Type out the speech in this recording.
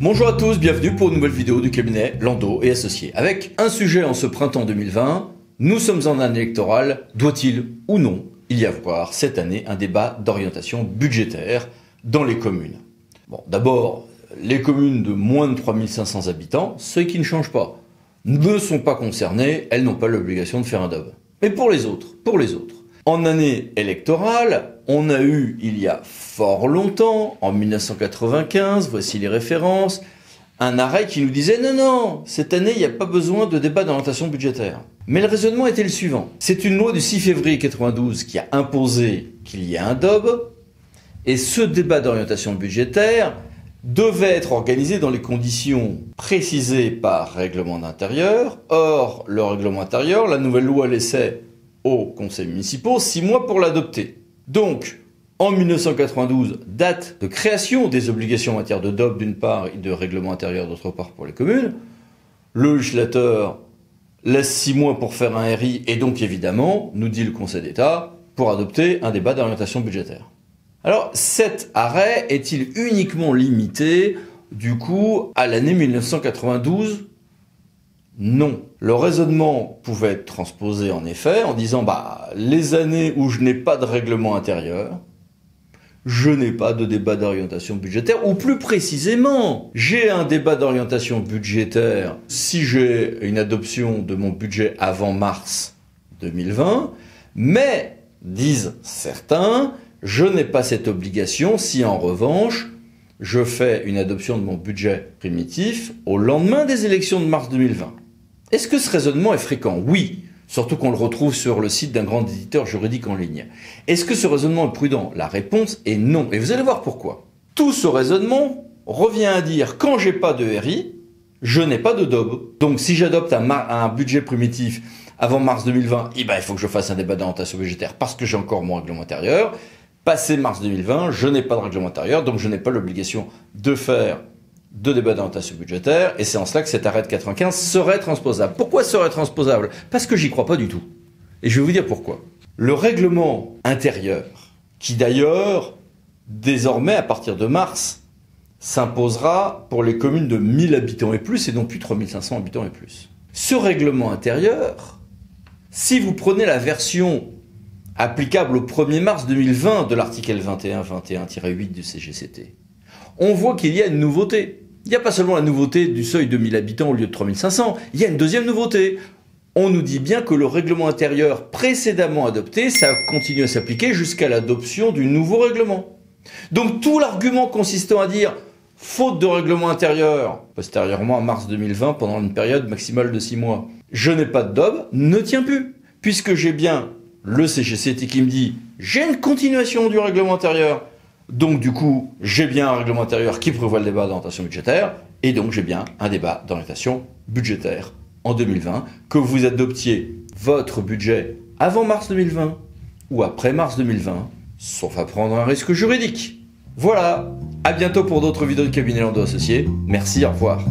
Bonjour à tous, bienvenue pour une nouvelle vidéo du cabinet Landau et Associés. Avec un sujet en ce printemps 2020, nous sommes en année électorale, doit-il ou non il y avoir cette année un débat d'orientation budgétaire dans les communes? Bon, d'abord, les communes de moins de 3500 habitants, ceux qui ne changent pas, ne sont pas concernées, elles n'ont pas l'obligation de faire un DOB. Mais pour les autres, en année électorale, on a eu, il y a fort longtemps, en 1995, voici les références, un arrêt qui nous disait « Non, cette année, il n'y a pas besoin de débat d'orientation budgétaire ». Mais le raisonnement était le suivant. C'est une loi du 6 février 92 qui a imposé qu'il y ait un DOB, et ce débat d'orientation budgétaire devait être organisé dans les conditions précisées par règlement d'intérieur. Or, le règlement intérieur, la nouvelle loi laissait aux conseils municipaux 6 mois pour l'adopter. Donc, en 1992, date de création des obligations en matière de DOB d'une part et de règlement intérieur d'autre part pour les communes, le législateur laisse 6 mois pour faire un RI et donc évidemment, nous dit le Conseil d'État, pour adopter un débat d'orientation budgétaire. Alors, cet arrêt est-il uniquement limité, du coup, à l'année 1992 ? Non. Le raisonnement pouvait être transposé en effet en disant les années où je n'ai pas de règlement intérieur, je n'ai pas de débat d'orientation budgétaire, ou plus précisément, j'ai un débat d'orientation budgétaire si j'ai une adoption de mon budget avant mars 2020, mais, disent certains, je n'ai pas cette obligation si en revanche, je fais une adoption de mon budget primitif au lendemain des élections de mars 2020. Est-ce que ce raisonnement est fréquent? Oui, surtout qu'on le retrouve sur le site d'un grand éditeur juridique en ligne. Est-ce que ce raisonnement est prudent? La réponse est non, et vous allez voir pourquoi. Tout ce raisonnement revient à dire quand j'ai pas de RI, je n'ai pas de DOB. Donc si j'adopte un budget primitif avant mars 2020, il faut que je fasse un débat d'orientation budgétaire parce que j'ai encore mon règlement intérieur. Passé mars 2020, je n'ai pas de règlement intérieur, donc je n'ai pas l'obligation de faire de débat d'orientation budgétaire, et c'est en cela que cet arrêt de 95 serait transposable. Pourquoi serait transposable? Parce que j'y crois pas du tout. Et je vais vous dire pourquoi. Le règlement intérieur, qui d'ailleurs, désormais, à partir de mars, s'imposera pour les communes de 1000 habitants et plus, et non plus 3500 habitants et plus. Ce règlement intérieur, si vous prenez la version applicable au 1er mars 2020 de l'article 21-21-8 du CGCT, on voit qu'il y a une nouveauté. Il n'y a pas seulement la nouveauté du seuil de 1000 habitants au lieu de 3500, il y a une deuxième nouveauté. On nous dit bien que le règlement intérieur précédemment adopté, ça continue à s'appliquer jusqu'à l'adoption du nouveau règlement. Donc tout l'argument consistant à dire faute de règlement intérieur, postérieurement à mars 2020, pendant une période maximale de 6 mois, je n'ai pas de DOB, ne tient plus, puisque j'ai bien le CGCT qui me dit j'ai une continuation du règlement intérieur. Donc du coup, j'ai bien un règlement intérieur qui prévoit le débat d'orientation budgétaire, et donc j'ai bien un débat d'orientation budgétaire en 2020, que vous adoptiez votre budget avant mars 2020 ou après mars 2020, sauf à prendre un risque juridique. Voilà, à bientôt pour d'autres vidéos de cabinet Landau Associés. Merci, au revoir.